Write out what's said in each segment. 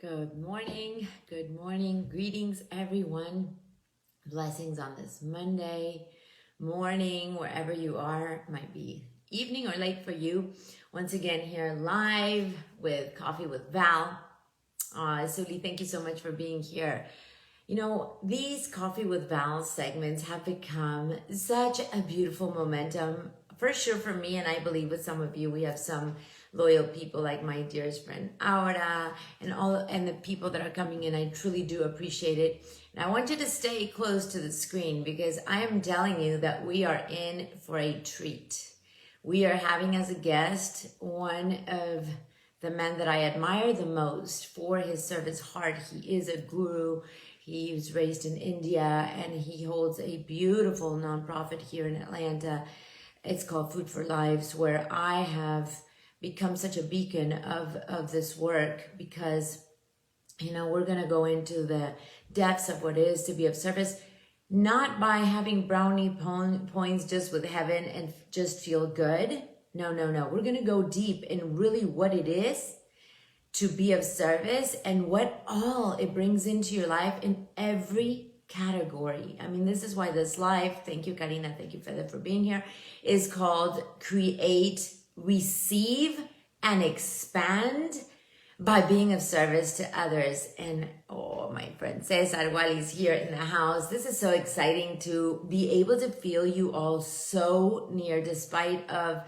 Good morning, greetings everyone. Blessings on this Monday morning, wherever you are. Might be evening or late for you. Once again, here live with Coffee with Val. Suli, thank you so much for being here. You know, these Coffee with Val segments have become such a beautiful momentum, for sure for me, and I believe with some of you. We have some loyal people like my dearest friend Aura and the people that are coming in. I truly do appreciate it. And I want you to stay close to the screen because I am telling you that we are in for a treat. We are having as a guest one of the men that I admire the most for his service heart. He is a guru. He was raised in India and he holds a beautiful nonprofit here in Atlanta. It's called Food for Lives, where I have become such a beacon of this work because, you know, we're going to go into the depths of what it is to be of service, not by having brownie points just with heaven and just feel good. No. We're going to go deep in really what it is to be of service and what all it brings into your life in every category. I mean, this is why this live, thank you, Karina, thank you, Feather, for being here, is called Create, Receive, and Expand by being of service to others. And oh, my friend Cesar, while he's here in the house, this is so exciting to be able to feel you all so near despite of,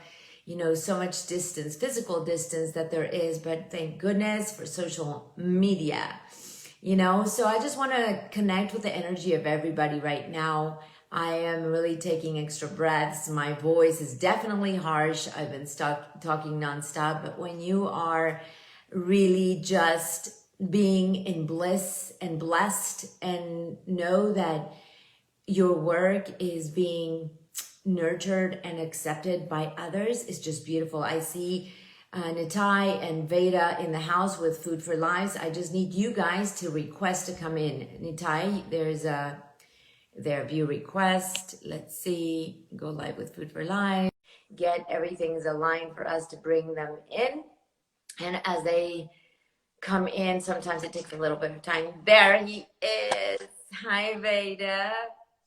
you know, so much distance, physical distance that there is, but thank goodness for social media, you know. So I just want to connect with the energy of everybody right now. I am really taking extra breaths. My voice is definitely harsh. I've been talking nonstop, but when you are really just being in bliss and blessed and know that your work is being nurtured and accepted by others, is just beautiful. I see Nitai and Veda in the house with Food for Lives. I just need you guys to request to come in. Nitai, there's their view request. Let's see, go live with Food for Lives. Get everything's aligned for us to bring them in. And as they come in, sometimes it takes a little bit of time. There he is. Hi, Veda.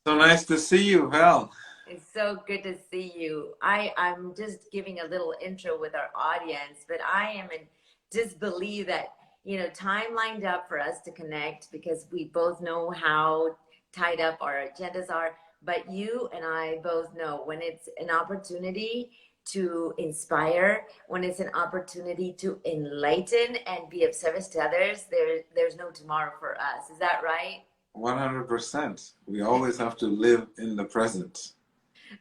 So nice to see you, Val. It's so good to see you. I'm just giving a little intro with our audience, but I am in disbelief that, you know, time lined up for us to connect because we both know how tied up our agendas are. But you and I both know when it's an opportunity to inspire, when it's an opportunity to enlighten and be of service to others, there's no tomorrow for us. Is that right? 100%. We always have to live in the present.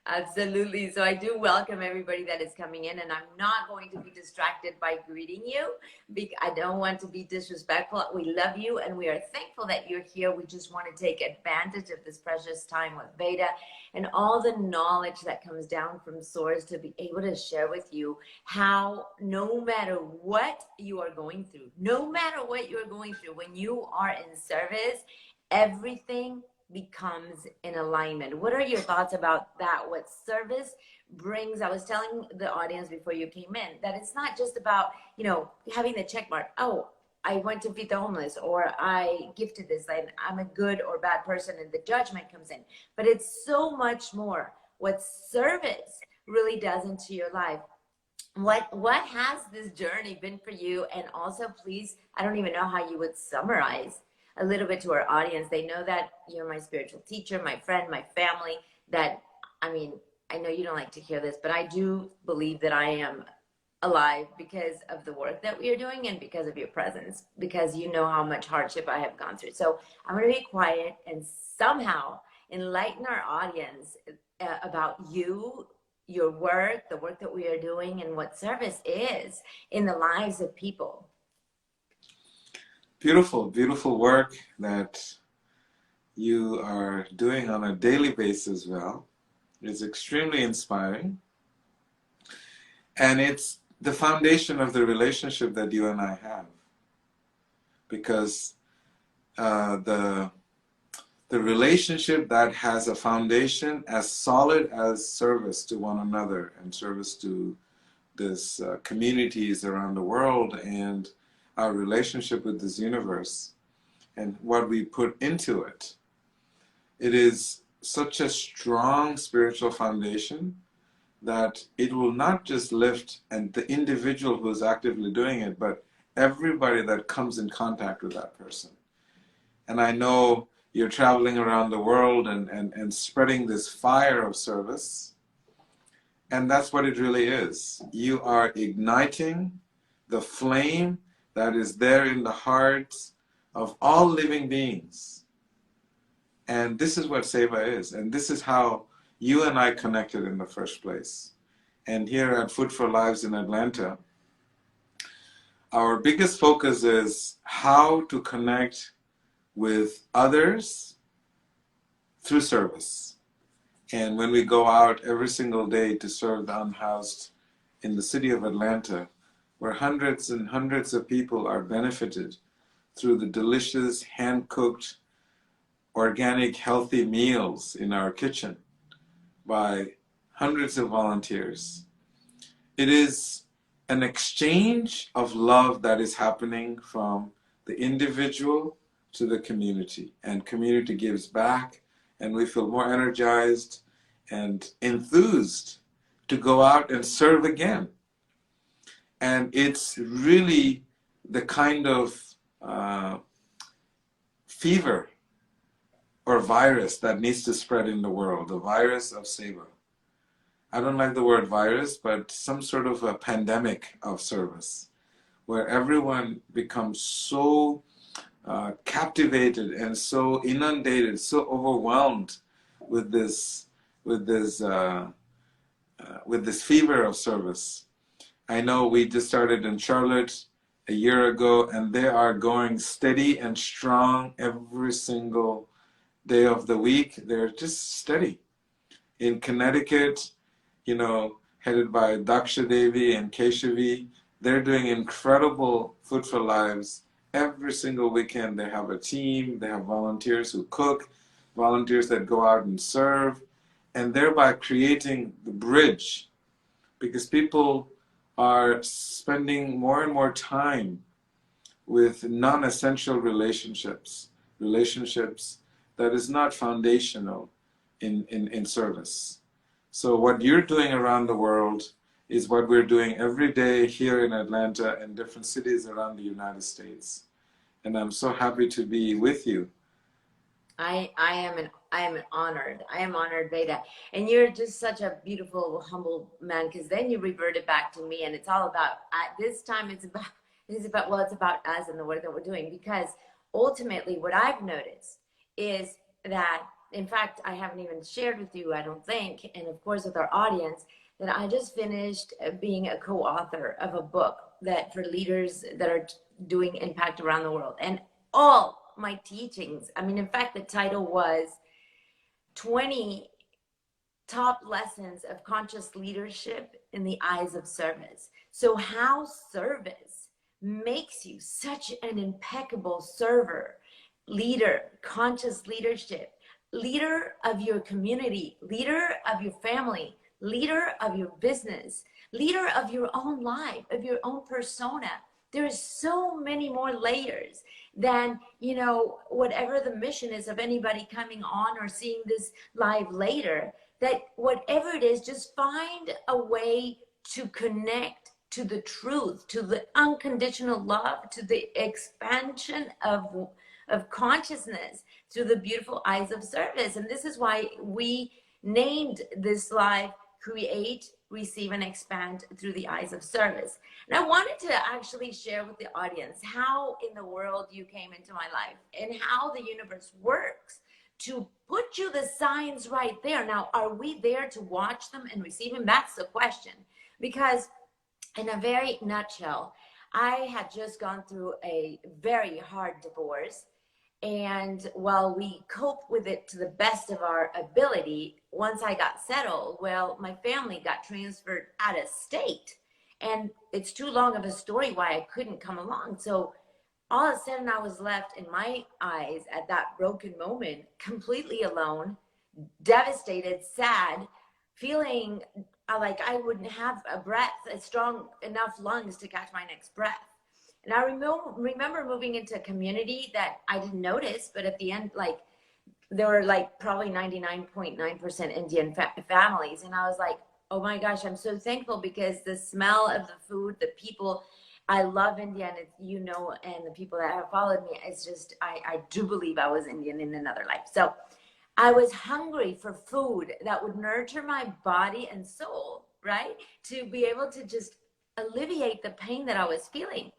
Absolutely. So I do welcome everybody that is coming in, and I'm not going to be distracted by greeting you because I don't want to be disrespectful. We love you and we are thankful that you're here. We just want to take advantage of this precious time with Veda and all the knowledge that comes down from Source to be able to share with you how no matter what you are going through, when you are in service, everything becomes in alignment. What are your thoughts about that? What service brings? I was telling the audience before you came in that it's not just about, you know, having the check mark. Oh, I went to feed the homeless, or I gifted this, and I'm a good or bad person, and the judgment comes in. But it's so much more what service really does into your life. What has this journey been for you? And also, please, I don't even know how you would summarize a little bit to our audience. They know that you're my spiritual teacher, my friend, my family. That, I mean, I know you don't like to hear this, but I do believe that I am alive because of the work that we are doing and because of your presence, because you know how much hardship I have gone through. So I'm going to be quiet and somehow enlighten our audience about you, your work, the work that we are doing, and what service is in the lives of people. Beautiful, beautiful work that you are doing on a daily basis, Val. It's extremely inspiring. And it's the foundation of the relationship that you and I have. Because the relationship that has a foundation as solid as service to one another and service to this communities around the world and our relationship with this universe and what we put into it. It is such a strong spiritual foundation that it will not just lift and the individual who is actively doing it, but everybody that comes in contact with that person. And I know you're traveling around the world and spreading this fire of service. And that's what it really is. You are igniting the flame that is there in the hearts of all living beings. And this is what Seva is. And this is how you and I connected in the first place. And here at Food for Lives in Atlanta, our biggest focus is how to connect with others through service. And when we go out every single day to serve the unhoused in the city of Atlanta, where hundreds and hundreds of people are benefited through the delicious, hand-cooked, organic, healthy meals in our kitchen by hundreds of volunteers. It is an exchange of love that is happening from the individual to the community, and community gives back, and we feel more energized and enthused to go out and serve again. And it's really the kind of fever or virus that needs to spread in the world, the virus of Seva. I don't like the word virus, but some sort of a pandemic of service, where everyone becomes so captivated and so inundated, so overwhelmed with this, with this, with this fever of service. I know we just started in Charlotte a year ago, and they are going steady and strong every single day of the week. They're just steady. In Connecticut, you know, headed by Daksha Devi and Keshavi, they're doing incredible Food for Lives. Every single weekend they have a team, they have volunteers who cook, volunteers that go out and serve, and thereby creating the bridge, because people are spending more and more time with non-essential relationships, relationships that is not foundational in service. So what you're doing around the world is what we're doing every day here in Atlanta and different cities around the United States. And I'm so happy to be with you. I am honored. I am honored, Veda. And you're just such a beautiful, humble man, because then you reverted back to me, and it's all about this time it's about us and the work that we're doing. Because ultimately what I've noticed is that, in fact, I haven't even shared with you, I don't think, and of course with our audience, that I just finished being a co-author of a book that for leaders that are doing impact around the world. And all my teachings, I mean, in fact, the title was 20 Top Lessons of Conscious Leadership in the Eyes of Service. So how service makes you such an impeccable server, leader, conscious leadership, leader of your community, leader of your family, leader of your business, leader of your own life, of your own persona. There's so many more layers than, you know, whatever the mission is of anybody coming on or seeing this live later, that whatever it is, just find a way to connect to the truth, to the unconditional love, to the expansion of consciousness through the beautiful eyes of service. And this is why we named this live Create, Receive, and Expand Through the Eyes of Service. And I wanted to actually share with the audience how in the world you came into my life and how the universe works to put you the signs right there. Now, are we there to watch them and receive them? That's the question. Because in a very nutshell, I had just gone through a very hard divorce. And while we cope with it to the best of our ability, once I got settled, well, my family got transferred out of state. And it's too long of a story why I couldn't come along. So all of a sudden I was left in my eyes at that broken moment, completely alone, devastated, sad, feeling like I wouldn't have a breath, a strong enough lungs to catch my next breath. And I remember moving into a community that I didn't notice, but at the end, like, there were like probably 99.9% Indian families. And I was like, oh my gosh, I'm so thankful because the smell of the food, the people, I love India, and it's, you know, and the people that have followed me, it's just, I do believe I was Indian in another life. So I was hungry for food that would nurture my body and soul, right? To be able to just alleviate the pain that I was feeling.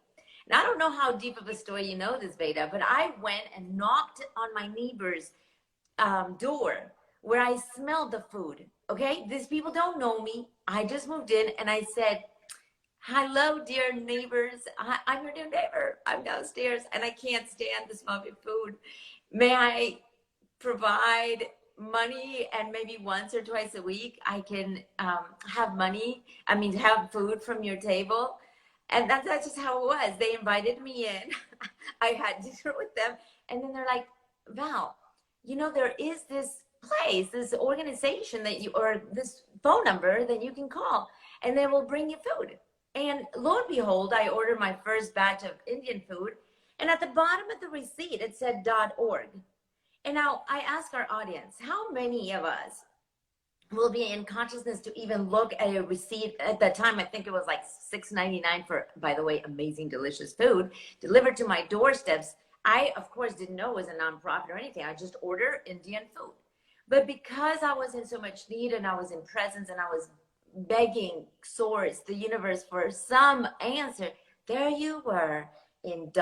And I don't know how deep of a story you know this, Veda, but I went and knocked on my neighbor's door where I smelled the food. Okay, these people don't know me. I just moved in, and I said, "Hello, dear neighbors. I'm your new neighbor. I'm downstairs, and I can't stand the smell of your food. May I provide money, and maybe once or twice a week I can have money, I mean have food from your table?" And that's just how it was. They invited me in. I had dinner with them, and then they're like, "Val, you know, there is this place, this organization that you, or this phone number that you can call, and they will bring you food." And lo and behold, I ordered my first batch of Indian food, and at the bottom of the receipt it said .org. And now I ask our audience, how many of us will be in consciousness to even look at a receipt? At that time, I think it was like $6.99 for, by the way, amazing, delicious food delivered to my doorsteps. I, of course, didn't know it was a nonprofit or anything. I just ordered Indian food. But because I was in so much need, and I was in presence, and I was begging source, the universe, for some answer, there you were in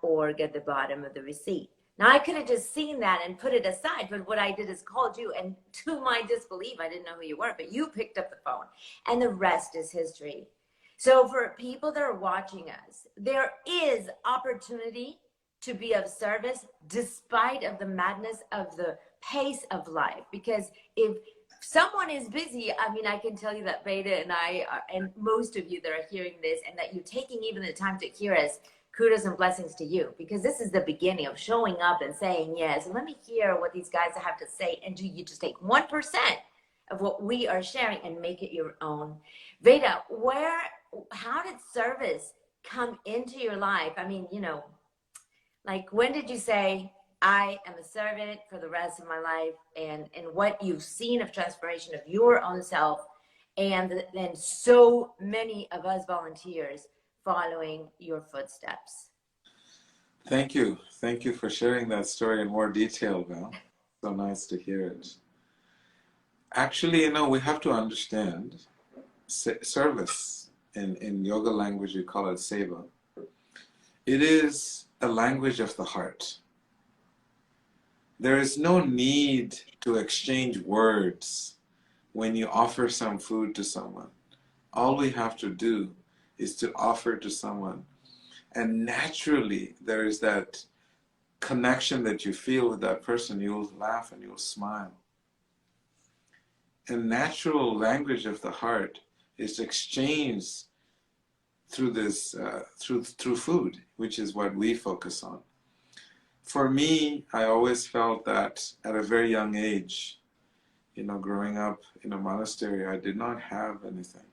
.org at the bottom of the receipt. Now, I could have just seen that and put it aside, but what I did is called you, and to my disbelief, I didn't know who you were, but you picked up the phone, and the rest is history. So for people that are watching us, there is opportunity to be of service despite of the madness of the pace of life. Because if someone is busy, I mean, I can tell you that Veda and I, and most of you that are hearing this, and that you're taking even the time to hear us, kudos and blessings to you, because this is the beginning of showing up and saying yes. And let me hear what these guys have to say. And do you just take 1% of what we are sharing and make it your own? Veda, how did service come into your life? I mean, you know, like, when did you say, I am a servant for the rest of my life, and what you've seen of transformation of your own self, and then so many of us volunteers following your footsteps? Thank you. Thank you for sharing that story in more detail, Val. So nice to hear it. Actually, you know, we have to understand service. In yoga language, we call it seva. It is a language of the heart. There is no need to exchange words when you offer some food to someone. All we have to do is to offer to someone. And naturally, there is that connection that you feel with that person. You'll laugh and you'll smile. And natural language of the heart is exchanged through this, through food, which is what we focus on. For me, I always felt that at a very young age, you know, growing up in a monastery, I did not have anything.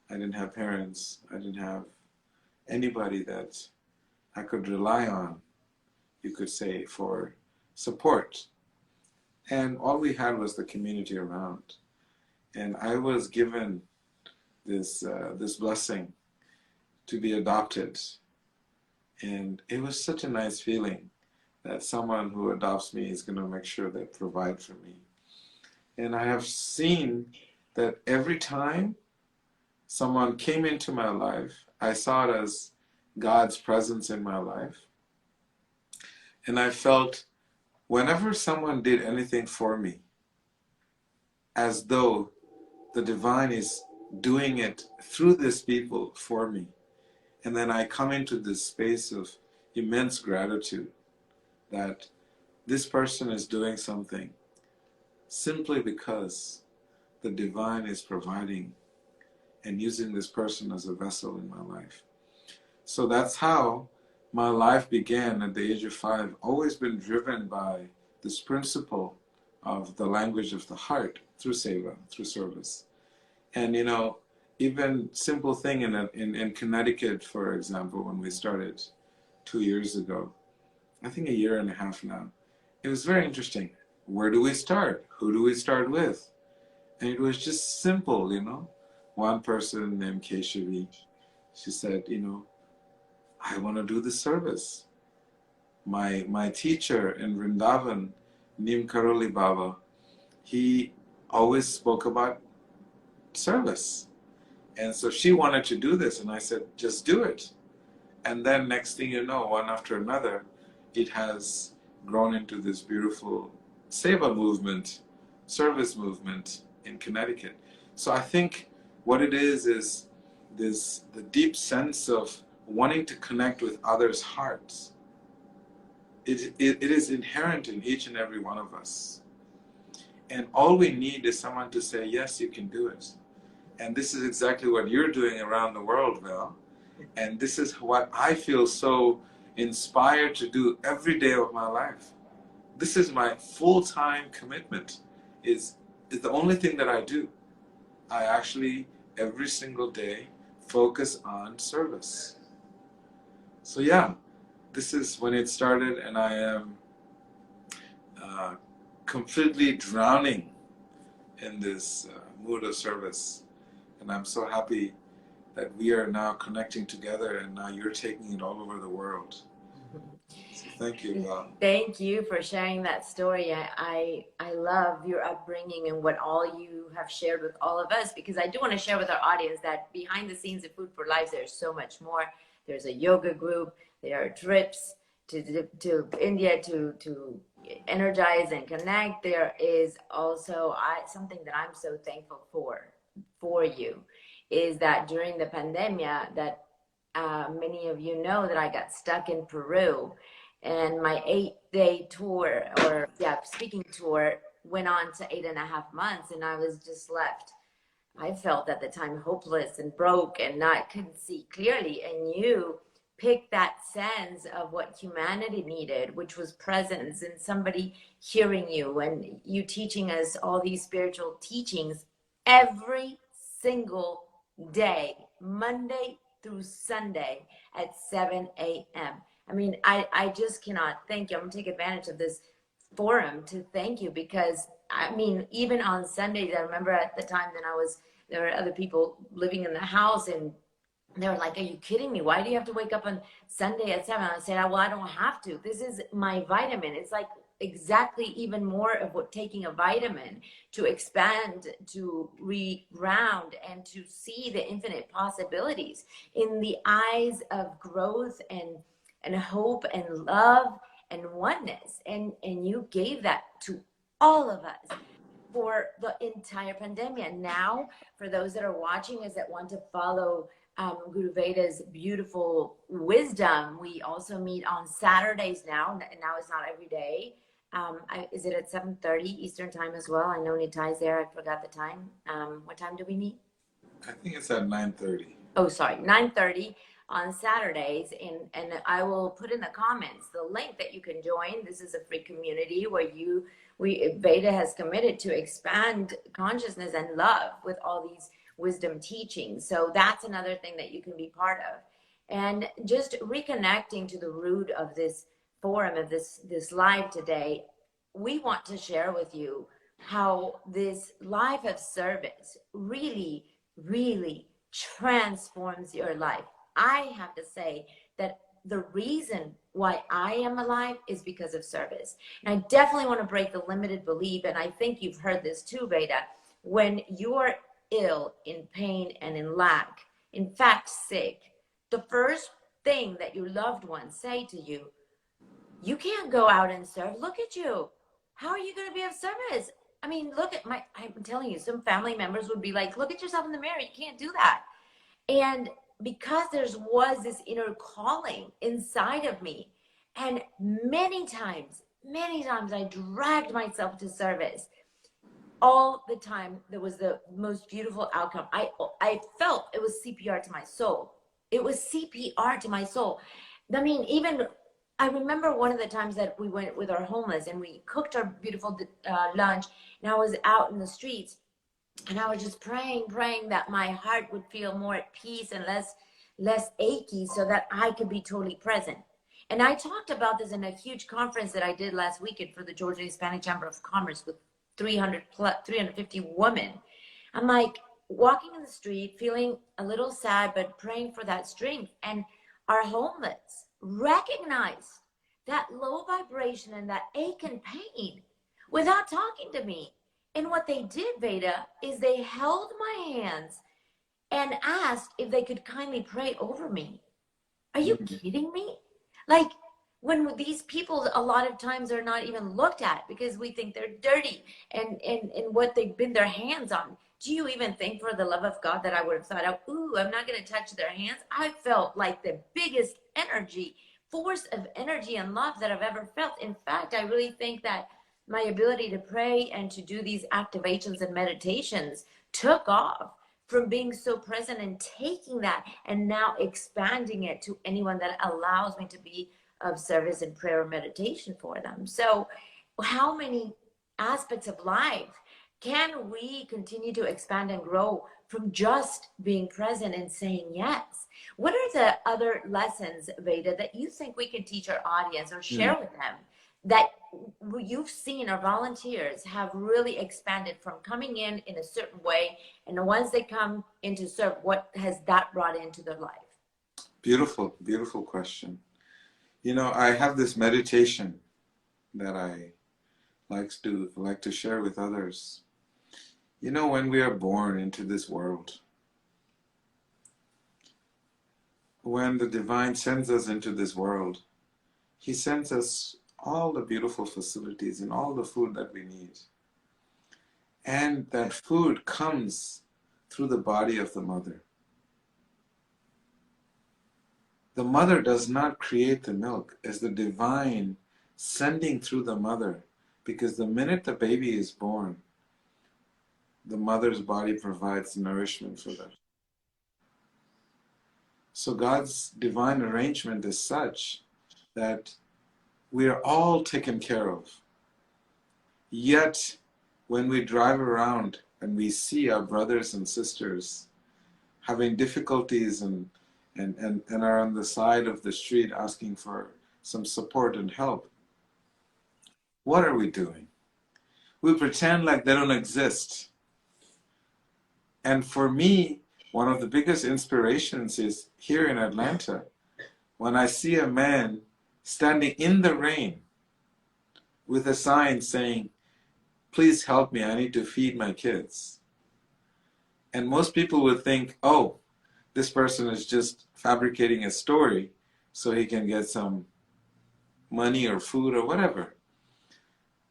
I didn't have parents. I didn't have anybody that I could rely on, you could say, for support. And all we had was the community around. And I was given this, this blessing to be adopted. And it was such a nice feeling that someone who adopts me is going to make sure they provide for me. And I have seen that every time someone came into my life, I saw it as God's presence in my life. And I felt whenever someone did anything for me, as though the divine is doing it through these people for me. And then I come into this space of immense gratitude that this person is doing something simply because the divine is providing and using this person as a vessel in my life. So that's how my life began at the age of 5, always been driven by this principle of the language of the heart through seva, through service. And you know, even simple thing in Connecticut, for example, when we started 2 years ago, I think a year and a half now, it was very interesting. Where do we start? Who do we start with? And it was just simple, you know. One person named Keshavi, she said, you know, I want to do the service. My teacher in Vrindavan, Neem Karoli Baba, he always spoke about service. And so she wanted to do this, and I said, just do it. And then next thing you know, one after another, it has grown into this beautiful Seva movement, service movement in Connecticut. So I think what it is this the deep sense of wanting to connect with others' hearts. It is inherent in each and every one of us. And all we need is someone to say, yes, you can do it. And this is exactly what you're doing around the world, Val. And this is what I feel so inspired to do every day of my life. This is my full-time commitment. Is the only thing that I do. I actually, every single day, focus on service. So yeah, this is when it started, and I am completely drowning in this mood of service. And I'm so happy that we are now connecting together, and now you're taking it all over the world. So thank you, Val. Thank you for sharing that story. I love your upbringing and what all you have shared with all of us, because I do want to share with our audience that behind the scenes of Food for Lives, there's so much more. There's a yoga group. There are trips to India to energize and connect. There is also something that I'm so thankful for you, is that during the pandemic that many of you know that I got stuck in Peru, and my 8-day tour, or speaking tour, went on to 8.5 months, and I was just left. I felt at the time hopeless and broke and not couldn't see clearly. And you picked that sense of what humanity needed, which was presence and somebody hearing you, and you teaching us all these spiritual teachings every single day, Monday through Sunday at 7 a.m. I mean, I just cannot thank you. I'm gonna take advantage of this forum to thank you, because I mean, even on Sundays, I remember at the time that there were other people living in the house, and they were like, are you kidding me? Why do you have to wake up on Sunday at 7? I said, well, I don't have to. This is my vitamin. It's like exactly even more of what taking a vitamin to expand, to reground, and to see the infinite possibilities in the eyes of growth and hope and love and oneness. And you gave that to all of us for the entire pandemic. And now, for those that are watching us that want to follow Guru Veda's beautiful wisdom, we also meet on Saturdays now. Now it's not every day. Is it at 7:30 Eastern time as well? I know Nitai's there. I forgot the time. What time do we meet? I think it's at 9:30. Oh, sorry, 9:30 on Saturdays, and I will put in the comments the link that you can join. This is a free community where Veda has committed to expand consciousness and love with all these wisdom teachings. So that's another thing that you can be part of. And just reconnecting to the root of this forum, of this live today, we want to share with you how this life of service really, really transforms your life. I have to say that the reason why I am alive is because of service. And I definitely want to break the limited belief, and I think you've heard this too, Veda. When you're ill, in pain, and in lack, in fact sick, the first thing that your loved ones say to you, you can't go out and serve. Look at you. How are you going to be of service? I mean, look at I'm telling you, some family members would be like, look at yourself in the mirror. You can't do that. And because there was this inner calling inside of me, and many times I dragged myself to service. All the time, there was the most beautiful outcome. I felt it was CPR to my soul. It was CPR to my soul. I mean, even I remember one of the times that we went with our homeless and we cooked our beautiful lunch, and I was out in the streets, And I was just praying that my heart would feel more at peace and less achy so that I could be totally present. And I talked about this in a huge conference that I did last weekend for the Georgia Hispanic Chamber of Commerce with 350 women. I'm like walking in the street, feeling a little sad, but praying for that strength. And our homeless recognized that low vibration and that ache and pain without talking to me. And what they did, Veda, is they held my hands and asked if they could kindly pray over me. Are you Mm. kidding me? Like, when these people a lot of times are not even looked at because we think they're dirty and what they've been their hands on. Do you even think for the love of God that I would have thought, ooh, I'm not going to touch their hands? I felt like the biggest force of energy and love that I've ever felt. In fact, I really think that my ability to pray and to do these activations and meditations took off from being so present and taking that and now expanding it to anyone that allows me to be of service and prayer or meditation for them. So, how many aspects of life can we continue to expand and grow from just being present and saying yes? What are the other lessons, Veda, that you think we can teach our audience or Mm. share with them that you've seen our volunteers have really expanded from coming in a certain way, and once they come in to serve, what has that brought into their life? Beautiful, beautiful question. You know, I have this meditation that I like to share with others. You know, when we are born into this world, when the divine sends us into this world, he sends us all the beautiful facilities and all the food that we need. And that food comes through the body of the mother. The mother does not create the milk, as the divine sending through the mother, because the minute the baby is born, the mother's body provides nourishment for them. So God's divine arrangement is such that we are all taken care of. Yet, when we drive around and we see our brothers and sisters having difficulties and are on the side of the street asking for some support and help, what are we doing? We pretend like they don't exist. And for me, one of the biggest inspirations is here in Atlanta, when I see a man standing in the rain with a sign saying, "Please help me, I need to feed my kids." And most people would think, oh, this person is just fabricating a story so he can get some money or food or whatever.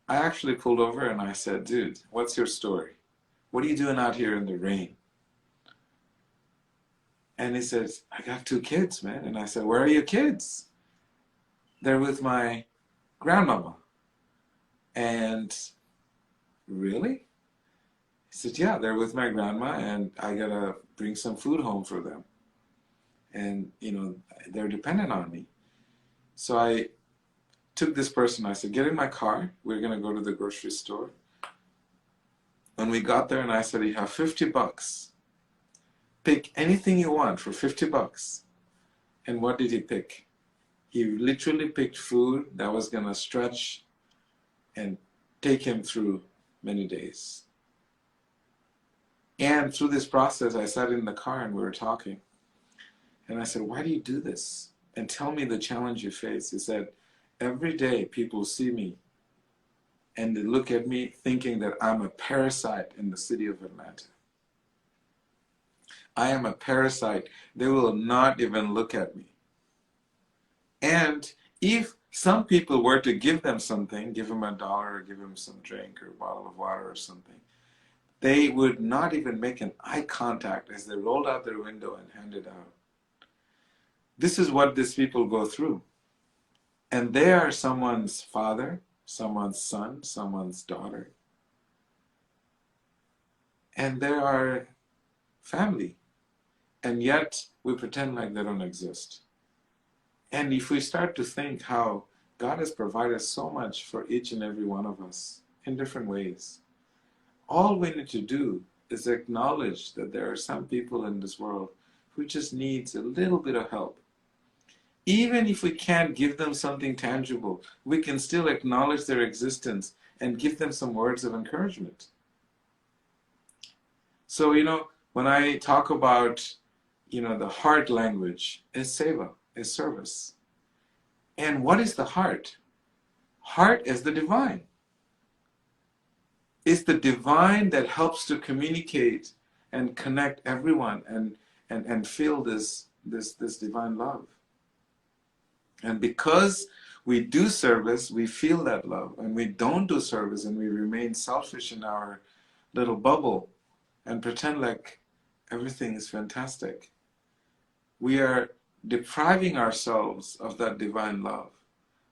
I actually pulled over and I said, "Dude, what's your story? What are you doing out here in the rain?" And he says, "I got 2 kids, man." And I said, "Where are your kids?" "They're with my grandmama." And really? He said, "Yeah, they're with my grandma and I gotta bring some food home for them. And, you know, they're dependent on me." So I took this person, I said, "Get in my car. We're gonna go to the grocery store." When we got there and I said, "You have $50. Pick anything you want for $50. And what did he pick? He literally picked food that was gonna stretch and take him through many days. And through this process, I sat in the car and we were talking. And I said, "Why do you do this? And tell me the challenge you face." He said, "Every day people see me and they look at me thinking that I'm a parasite in the city of Atlanta. I am a parasite. They will not even look at me. And if some people were to give them something, give them $1 or give them some drink or a bottle of water or something, they would not even make an eye contact as they rolled out their window and handed out." This is what these people go through. And they are someone's father, someone's son, someone's daughter. And they are family. And yet we pretend like they don't exist. And if we start to think how God has provided so much for each and every one of us in different ways, all we need to do is acknowledge that there are some people in this world who just needs a little bit of help. Even if we can't give them something tangible, we can still acknowledge their existence and give them some words of encouragement. So, when I talk about, the heart language is seva, is service. And what is the heart? Heart is the divine. It's the divine that helps to communicate and connect everyone and feel this divine love. And because we do service, we feel that love. And we don't do service and we remain selfish in our little bubble and pretend like everything is fantastic, we are depriving ourselves of that divine love,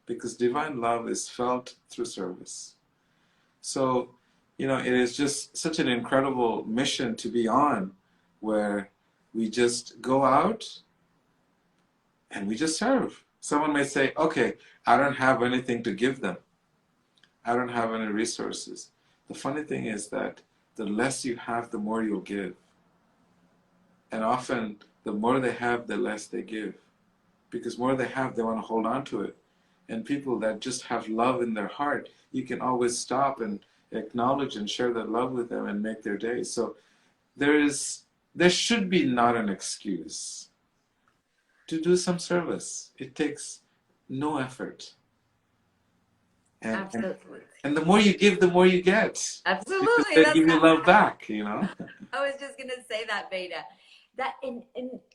because divine love is felt through service. So, it is just such an incredible mission to be on, where we just go out and we just serve. Someone may say, okay, I don't have anything to give them. I don't have any resources. The funny thing is that the less you have, the more you'll give. And often, the more they have, the less they give. Because more they have, they want to hold on to it. And people that just have love in their heart, you can always stop and acknowledge and share that love with them and make their day. So there should be not an excuse to do some service. It takes no effort. Absolutely. And the more you give, the more you get. Absolutely. Because they give you love back, I was just going to say that, Veda. And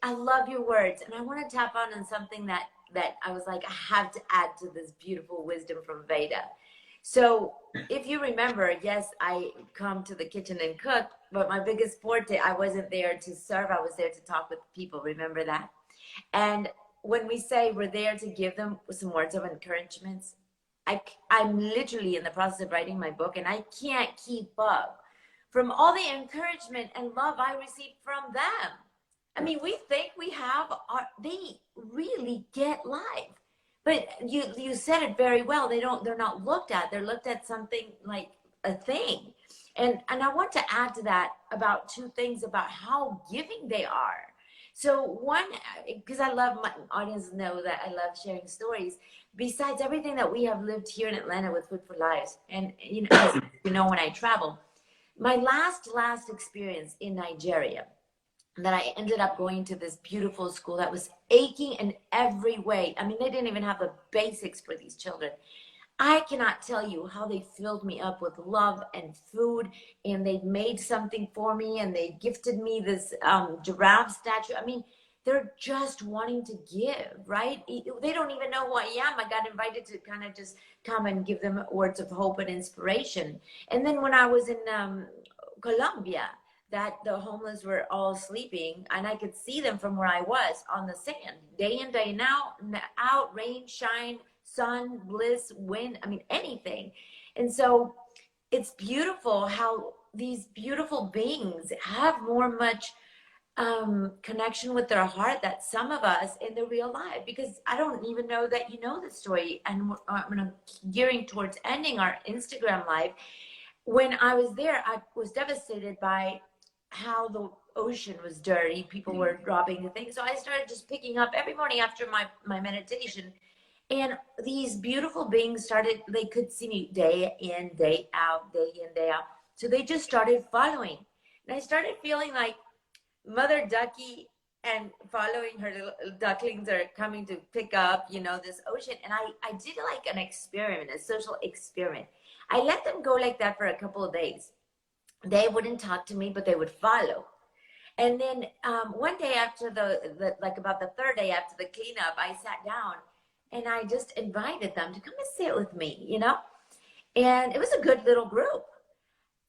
I love your words. And I want to tap on something that I was like, I have to add to this beautiful wisdom from Veda. So if you remember, yes, I come to the kitchen and cook, but my biggest forte, I wasn't there to serve. I was there to talk with people. Remember that? And when we say we're there to give them some words of encouragement, I'm literally in the process of writing my book, and I can't keep up from all the encouragement and love I receive from them. I mean, we think we have, they really get life. But you said it very well. They're not looked at. They're looked at something like a thing. And I want to add to that about two things about how giving they are. So one, because I love, my audience know that I love sharing stories. Besides everything that we have lived here in Atlanta with Food for Lives, and as when I travel, my last experience in Nigeria, that I ended up going to this beautiful school that was aching in every way. I mean, they didn't even have the basics for these children. I cannot tell you how they filled me up with love and food, and they made something for me, and they gifted me this giraffe statue. I mean, they're just wanting to give, right? They don't even know who I am. I got invited to kind of just come and give them words of hope and inspiration. And then when I was in Colombia, that the homeless were all sleeping, and I could see them from where I was on the sand, day in, day out, rain, shine, sun, bliss, wind, I mean, anything. And so it's beautiful how these beautiful beings have much connection with their heart that some of us in the real life, because I don't even know that you know the story, and I'm gearing towards ending our Instagram live. When I was there, I was devastated by how the ocean was dirty. People were dropping the things. So I started just picking up every morning after my meditation. And these beautiful beings they could see me day in, day out, day in, day out. So they just started following. And I started feeling like Mother Ducky and following her little ducklings are coming to pick up, this ocean. And I did like an experiment, a social experiment. I let them go like that for a couple of days. They wouldn't talk to me, but they would follow. And then one day after about the third day after the cleanup, I sat down and I just invited them to come and sit with me, And it was a good little group.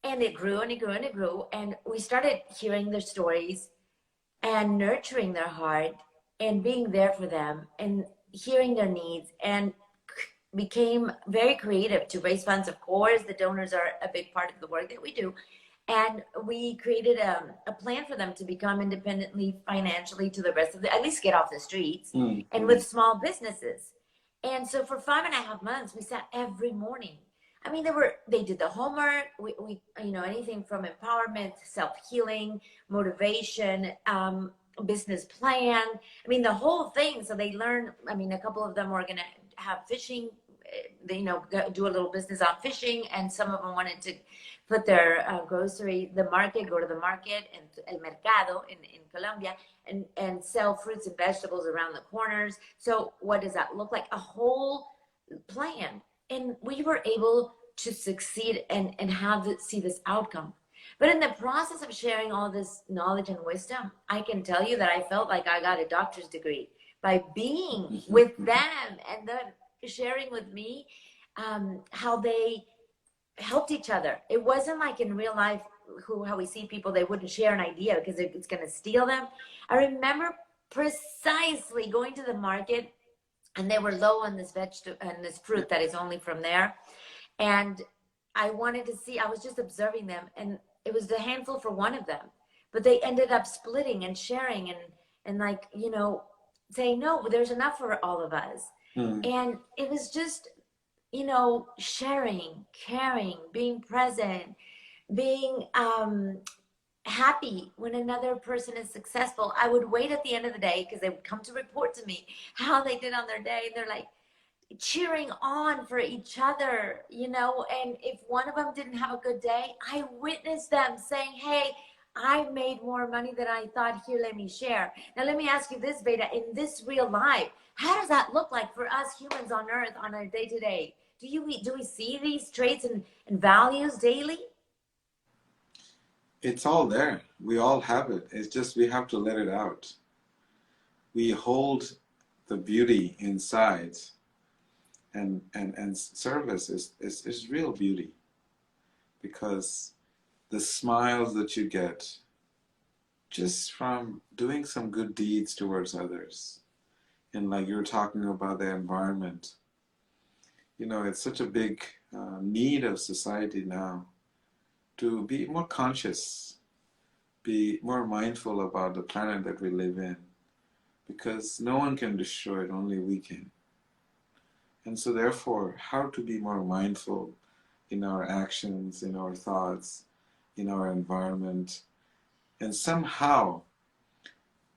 And it grew and it grew and it grew. And we started hearing their stories and nurturing their heart and being there for them and hearing their needs, and became very creative to raise funds. Of course, the donors are a big part of the work that we do. And we created a plan for them to become independently financially to the rest of at least get off the streets, and with small businesses. And so for 5.5 months, we sat every morning. I mean, they did the homework. We you know, anything from empowerment, self-healing, motivation, business plan. I mean, the whole thing. So they learned. I mean, a couple of them were gonna have fishing. They, you know, do a little business on fishing, and some of them wanted to put their the market, go to the market and el mercado in Colombia, and sell fruits and vegetables around the corners. So what does that look like? A whole plan. And we were able to succeed and see this outcome. But in the process of sharing all this knowledge and wisdom, I can tell you that I felt like I got a doctor's degree by being with them and then sharing with me how they helped each other. It wasn't like in real life how we see people, they wouldn't share an idea because it's going to steal them. I remember precisely going to the market, and they were low on this vegetable and this fruit that is only from there. And I wanted to see, I was just observing them, and it was a handful for one of them, but they ended up splitting and sharing and like, you know, saying, no, there's enough for all of us. And it was just, you know, sharing, caring, being present, being happy when another person is successful. I would wait at the end of the day because they would come to report to me how they did on their day. They're like cheering on for each other, you know, and if one of them didn't have a good day, I witnessed them saying, hey, I made more money than I thought. Here, let me share. Now, let me ask you this, Veda, in this real life, how does that look like for us humans on earth on a day-to-day? Do we see these traits and values daily? It's all there. We all have it. It's just we have to let it out. We hold the beauty inside, and service is real beauty, because the smiles that you get just from doing some good deeds towards others, and like you were talking about the environment, you know, it's such a big need of society now to be more conscious, be more mindful about the planet that we live in, because no one can destroy it, only we can. And so therefore, how to be more mindful in our actions, in our thoughts, in our environment, and somehow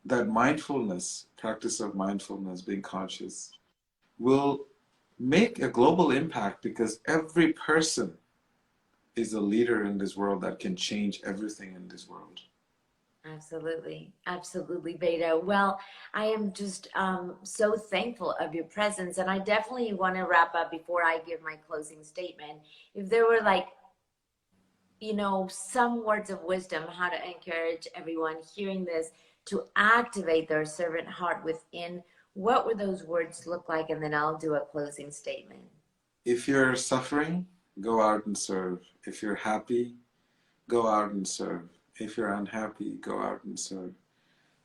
that mindfulness, practice of mindfulness, being conscious, will make a global impact, because every person is a leader in this world that can change everything in this world. Absolutely. Absolutely, Beta. Well, I am just so thankful of your presence. And I definitely want to wrap up before I give my closing statement. If there were like, you know, some words of wisdom, how to encourage everyone hearing this to activate their servant heart within, what would those words look like? And then I'll do a closing statement. If you're suffering, go out and serve. If you're happy, go out and serve. If you're unhappy, go out and serve.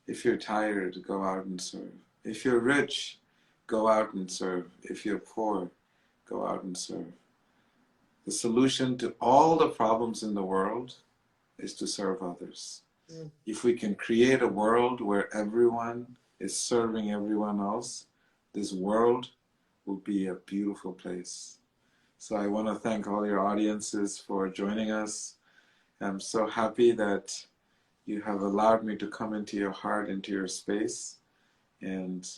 If you're tired, go out and serve. If you're rich, go out and serve. If you're poor, go out and serve. The solution to all the problems in the world is to serve others. If we can create a world where everyone is serving everyone else, this world will be a beautiful place. So I want to thank all your audiences for joining us. I'm so happy that you have allowed me to come into your heart, into your space, and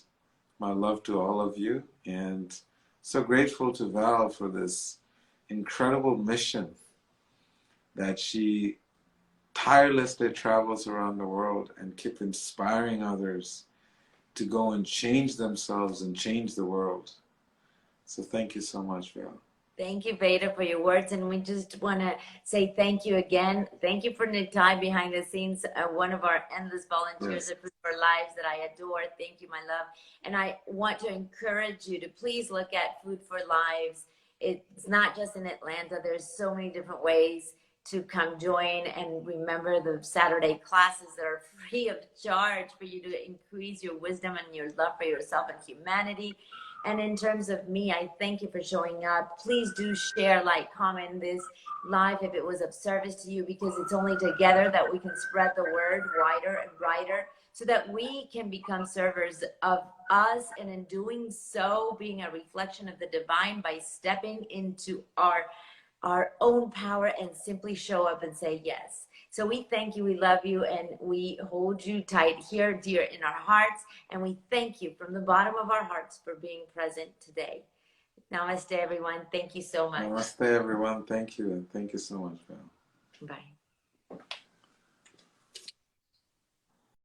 my love to all of you. And so grateful to Val for this incredible mission that she tirelessly travels around the world and keep inspiring others to go and change themselves and change the world. So thank you so much, Val. Thank you, Veda, for your words. And we just want to say thank you again. Thank you for Nitai behind the scenes, one of our endless volunteers at Food for Lives that I adore. Thank you, my love. And I want to encourage you to please look at Food for Lives. It's not just in Atlanta. There's so many different ways to come join. And remember the Saturday classes that are free of charge for you to increase your wisdom and your love for yourself and humanity. And in terms of me, I thank you for showing up. Please do share, like, comment this live if it was of service to you, because it's only together that we can spread the word wider and brighter. so that we can become servers of us, and in doing so, being a reflection of the divine by stepping into our own power and simply show up and say yes. So we thank you, we love you, and we hold you tight here, dear, in our hearts. And we thank you from the bottom of our hearts for being present today. Namaste, everyone. Thank you so much. Namaste, everyone. Thank you, and thank you so much, Val. Bye.